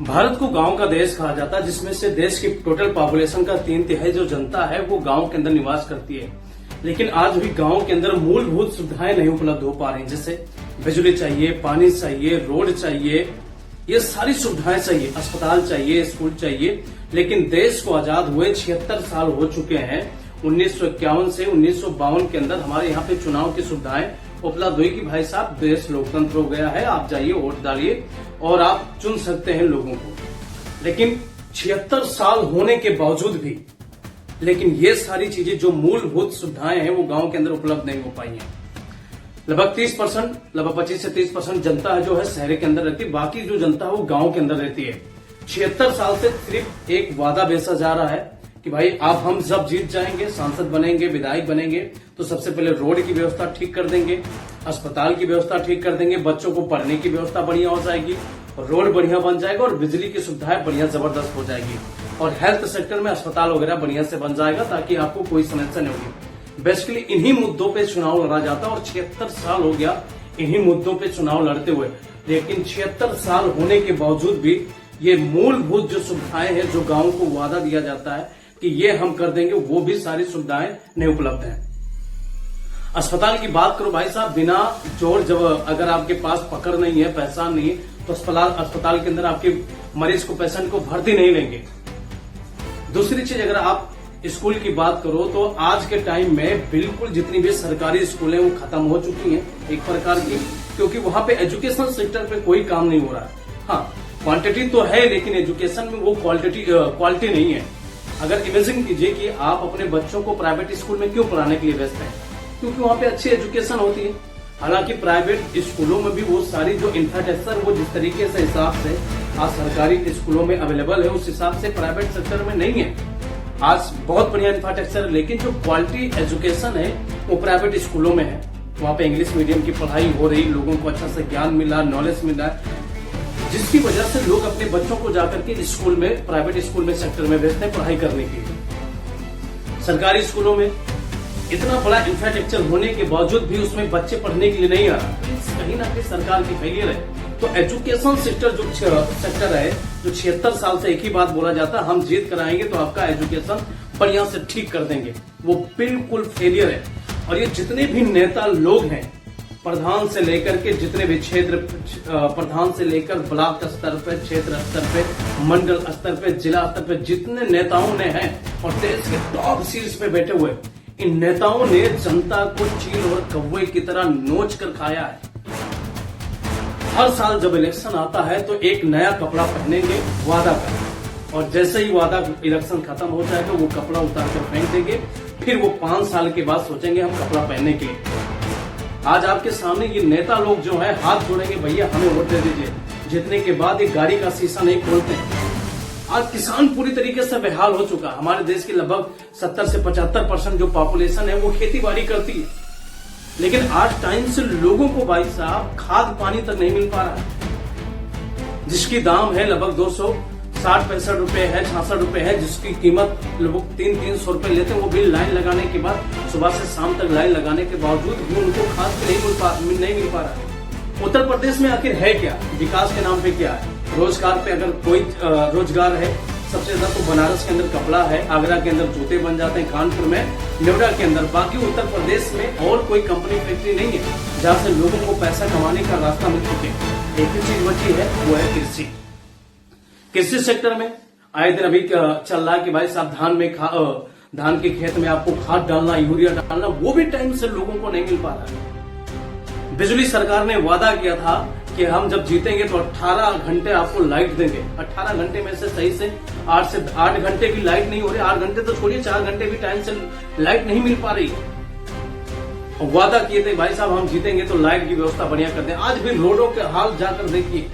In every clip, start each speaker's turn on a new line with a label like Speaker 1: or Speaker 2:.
Speaker 1: भारत को गांव का देश कहा जाता है, जिसमें से देश की टोटल पॉपुलेशन का 3/3 जो जनता है वो गांव के अंदर निवास करती है। लेकिन आज भी गांव के अंदर मूलभूत सुविधाएं नहीं उपलब्ध हो पा रही, जैसे बिजली चाहिए, पानी चाहिए, रोड चाहिए, ये सारी सुविधाएं चाहिए, अस्पताल चाहिए, स्कूल चाहिए। लेकिन देश को आजाद हुए 76 साल हो चुके हैं। 1951 से 1952 के अंदर हमारे यहाँ पे चुनाव की सुविधाएं उपलब्ध हुई कि भाई साहब देश लोकतंत्र हो गया है, आप जाइए वोट डालिए और आप चुन सकते हैं लोगों को। लेकिन 76 साल होने के बावजूद भी लेकिन ये सारी चीजें जो मूलभूत सुविधाएं हैं वो गांव के अंदर उपलब्ध नहीं हो पाई हैं। लगभग 30%, लगभग 25 से 30% जनता है जो है शहर के अंदर रहती है, बाकी जो जनता है वो गांव के अंदर रहती है। 76 साल से सिर्फ एक वादा बेचा जा रहा है कि भाई आप हम जब जीत जाएंगे, सांसद बनेंगे, विधायक बनेंगे तो सबसे पहले रोड की व्यवस्था ठीक कर देंगे, अस्पताल की व्यवस्था ठीक कर देंगे, बच्चों को पढ़ने की व्यवस्था बढ़िया हो जाएगी, रोड बढ़िया बन जाएगा और बिजली की सुविधाएं बढ़िया जबरदस्त हो जाएगी और हेल्थ सेक्टर में अस्पताल वगैरह बढ़िया से बन जाएगा ताकि आपको कोई समस्या नहीं होगी। बेसिकली इन्हीं मुद्दों पे चुनाव लड़ा जाता है और 76 साल हो गया इन्हीं मुद्दों पे चुनाव लड़ते हुए। लेकिन 76 साल होने के बावजूद भी ये मूलभूत जो सुविधाएं हैं, जो गांव को वादा दिया जाता है कि ये हम कर देंगे, वो भी सारी सुविधाएं नहीं उपलब्ध हैं। अस्पताल की बात करो भाई साहब, बिना जोर जब अगर आपके पास पकड़ नहीं है, पहचान नहीं है तो अस्पताल के अंदर आपके मरीज को, पेशेंट को भर्ती नहीं लेंगे। दूसरी चीज, अगर आप स्कूल की बात करो तो आज के टाइम में बिल्कुल जितनी भी सरकारी स्कूलें वो खत्म हो चुकी हैं एक प्रकार की, क्योंकि वहां पे एजुकेशन सेक्टर पे कोई काम नहीं हो रहा है। हाँ, क्वांटिटी तो है लेकिन एजुकेशन में वो क्वालिटी नहीं है। अगर इमेजिन कीजिए कि आप अपने बच्चों को प्राइवेट स्कूल में क्यों पढ़ाने के लिए भेजते हैं, क्योंकि वहां पे अच्छी एजुकेशन होती है। हालांकि प्राइवेट स्कूलों में भी वो सारी जो इंफ्रास्ट्रक्चर वो जिस तरीके से हिसाब से आज सरकारी स्कूलों में अवेलेबल है उस हिसाब से प्राइवेट सेक्टर में नहीं है। आज बहुत बढ़िया इंफ्रास्ट्रक्चर है लेकिन जो क्वालिटी एजुकेशन है वो प्राइवेट स्कूलों में है। वहां पे इंग्लिश मीडियम की पढ़ाई हो रही, लोगों को अच्छा से ज्ञान मिला, नॉलेज मिला, जिसकी वजह से लोग अपने बच्चों को जाकर के स्कूल में, प्राइवेट स्कूल में, सेक्टर में भेजते हैं पढ़ाई करने के लिए। सरकारी स्कूलों में इतना बड़ा इंफ्रास्ट्रक्चर होने के बावजूद भी उसमें बच्चे पढ़ने के लिए नहीं आ रहा, कहीं ना कहीं सरकार की फेलियर है। तो एजुकेशन सेक्टर जो सेक्टर है, जो 76 साल से एक ही बात बोला जाता है, हम जीत कराएंगे तो आपका एजुकेशन बढ़िया से ठीक कर देंगे, वो बिल्कुल फेलियर है। और ये जितने भी नेता लोग हैं, प्रधान से लेकर के जितने भी क्षेत्र प्रधान से लेकर ब्लॉक स्तर पे, क्षेत्र स्तर पे, मंडल स्तर पे, जिला स्तर पे जितने नेताओं ने हैं और देश के टॉप सीट्स पे बैठे हुए, इन नेताओं ने जनता को चील और कौवे की तरह नोच कर खाया है। हर साल जब इलेक्शन आता है तो एक नया कपड़ा पहनेंगे, वादा कर, और जैसे ही वादा इलेक्शन खत्म हो जाएगा वो कपड़ा उतार कर फेंक देंगे, फिर वो 5 साल के बाद सोचेंगे हम कपड़ा पहनने के लिए। आज आपके सामने ये नेता लोग जो है हाथ जोड़ेंगे, भैया हमें वोट दे दीजिए, जीतने के बाद एक गाड़ी का शीशा नहीं खोलते। आज किसान पूरी तरीके से बेहाल हो चुका है। हमारे देश की लगभग 70 से 75% जो पॉपुलेशन है वो खेती बाड़ी करती है, लेकिन आज टाइम से लोगों को भाई साहब खाद पानी तक नहीं मिल पा रहा है, जिसकी दाम है लगभग 260-65 रुपए है, 66 रुपए है, जिसकी कीमत लोग 300-300 रुपए लेते हैं। वो भी लाइन लगाने के बाद, सुबह से शाम तक लाइन लगाने के बावजूद भी उनको खाद नहीं मिल पा रहा है। उत्तर प्रदेश में आखिर है क्या? विकास के नाम पे क्या है? रोजगार पे अगर कोई रोजगार है, सबसे ज्यादा तो बनारस के अंदर कपड़ा है, आगरा के अंदर जूते बन जाते हैं, कानपुर में, नोएडा के अंदर। बाकी उत्तर प्रदेश में और कोई कंपनी फैक्ट्री नहीं है जहां से लोगों को पैसा कमाने का रास्ता मिल चुके। एक ही चीज बची है, वो है कृषि। कृषि सेक्टर में आए दिन अभी चल रहा है कि भाई साहब धान के खेत में आपको खाद डालना, यूरिया डालना, वो भी टाइम से लोगों को नहीं मिल पा रहा है। बिजली सरकार ने वादा किया था कि हम जब जीतेंगे तो 18 घंटे आपको लाइट देंगे। 18 घंटे में से सही से 8 घंटे भी लाइट नहीं हो रही। 8 घंटे तो छोड़िए, 4 घंटे भी टाइम से लाइट नहीं मिल पा रही। और वादा किए थे भाई साहब हम जीतेंगे तो लाइट की व्यवस्था बढ़िया कर दें। आज भी रोडों के हाल जाकर देखिए,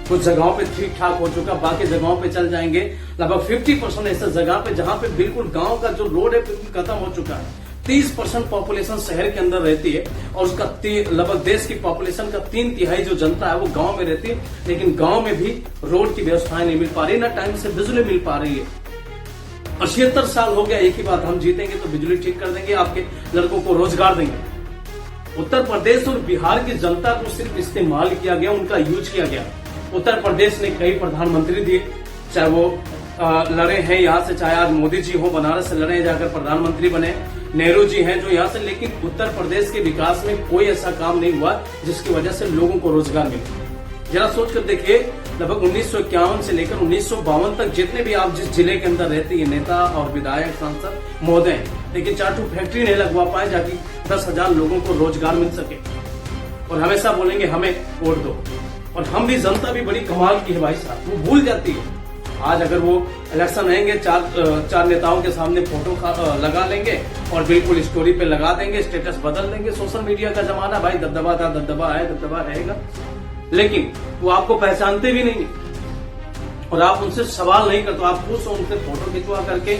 Speaker 1: कुछ जगहों पे ठीक ठाक हो चुका, बाकी जगहों पे चल जाएंगे। लगभग 50% ऐसे जगह पे जहां पे बिल्कुल गांव का जो रोड है बिल्कुल खत्म हो चुका है। 30% पॉपुलेशन शहर के अंदर रहती है और उसका लगभग देश की पॉपुलेशन का 3/3 जो जनता है वो गांव में रहती है, लेकिन गांव में भी रोड की व्यवस्थाएं नहीं मिल पा रही, ना टाइम से बिजली मिल पा रही है। और 76 साल हो गया एक ही बात, हम जीतेंगे तो बिजली ठीक कर देंगे, आपके लड़कों को रोजगार देंगे। उत्तर प्रदेश और बिहार की जनता को सिर्फ इस्तेमाल किया गया, उनका यूज किया गया। उत्तर प्रदेश ने कई प्रधानमंत्री दिए, चाहे वो लड़े हैं यहाँ से, चाहे आज मोदी जी हो बनारस से लड़े जाकर प्रधानमंत्री बने, नेहरू जी हैं जो यहाँ से, लेकिन उत्तर प्रदेश के विकास में कोई ऐसा काम नहीं हुआ जिसकी वजह से लोगों को रोजगार मिले। जरा सोच कर देखिए, लगभग 1951 से लेकर 1952 तक जितने भी आप जिस जिले के अंदर रहते हैं नेता और विधायक सांसद महोदय, लेकिन 4 फैक्ट्री नहीं लगवा पाए जाकि 10,000 लोगों को रोजगार मिल सके। और हमेशा बोलेंगे हमें वोट दो, और हम भी, जनता भी बड़ी कमाल की है भाई साहब, वो भूल जाती है। आज अगर वो इलेक्शन आएंगे, चार नेताओं के सामने फोटो लगा लेंगे और बिल्कुल स्टोरी पे लगा देंगे, स्टेटस बदल देंगे। सोशल मीडिया का जमाना भाई, दबदबा था, दबदबा है, दबदबा रहेगा, लेकिन वो आपको पहचानते भी नहीं और आप उनसे सवाल नहीं करते। आप खुश हो उनसे फोटो खिंचवा करके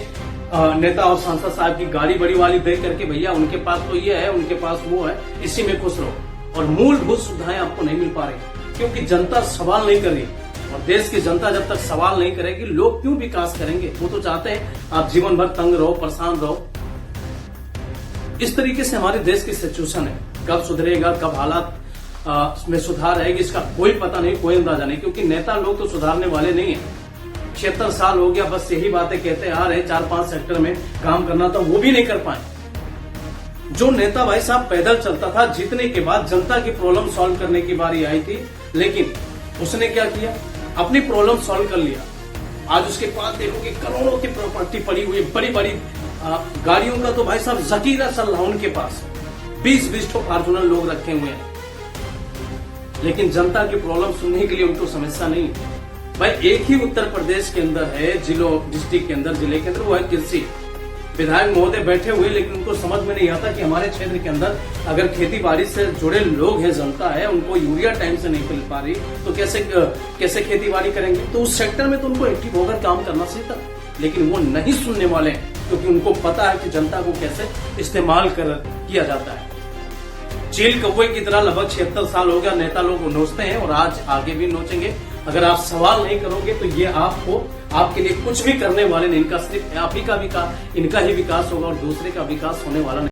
Speaker 1: नेता और सांसद साहब की गाड़ी बड़ी वाली देख करके, भैया उनके पास तो ये है, उनके पास वो है, इसी में खुश रहो। और मूलभूत सुविधाएं आपको नहीं मिल पा रही क्योंकि जनता सवाल नहीं कर रही। और देश की जनता जब तक सवाल नहीं करेगी, लोग क्यों विकास करेंगे? वो तो चाहते हैं आप जीवन भर तंग रहो, परेशान रहो। इस तरीके से हमारे देश की सिचुएशन है। कब सुधरेगा, कब हालात में सुधार आएगी, इसका कोई पता नहीं, कोई अंदाजा नहीं, क्योंकि नेता लोग तो सुधारने वाले नहीं है। 76 साल हो गया, बस यही बातें कहते आ रहे, 4-5 सेक्टर में काम करना था वो भी नहीं कर पाए। जो नेता भाई साहब पैदल चलता था, जीतने के बाद जनता की प्रॉब्लम सॉल्व करने की बारी आई थी, लेकिन उसने क्या किया, अपनी प्रॉब्लम सॉल्व कर लिया। आज उसके पास देखोगे करोड़ों की प्रॉपर्टी पड़ी हुई, बड़ी बड़ी गाड़ियों का तो भाई साहब जकीरा चल रहा उनके पास, 20-20 फॉर्चूनर लोग रखे हुए हैं, लेकिन जनता की प्रॉब्लम सुनने के लिए उनको समस्या नहीं है। भाई एक ही उत्तर प्रदेश के अंदर है, डिस्ट्रिक्ट के अंदर, जिले के अंदर, वो है कृषि। विधायक महोदय बैठे हुए, लेकिन उनको समझ में नहीं आता कि हमारे क्षेत्र के अंदर अगर खेती बाड़ी से जुड़े लोग हैं, जनता है, उनको यूरिया टाइम से नहीं मिल पा रही, तो कैसे खेती बाड़ी करेंगे? तो उस सेक्टर में तो उनको एक्टिव होकर काम करना चाहिए था, लेकिन वो नहीं सुनने वाले, क्योंकि उनको पता है कि जनता को कैसे इस्तेमाल किया जाता है। चील कौवे की तरह लगभग 76 साल हो गया नेता लोग नोचते हैं और आज आगे भी नोचेंगे। अगर आप सवाल नहीं करोगे तो ये आपके लिए कुछ भी करने वाले नहीं। इनका सिर्फ आप ही का विकास, इनका ही विकास होगा और दूसरे का विकास होने वाला नहीं।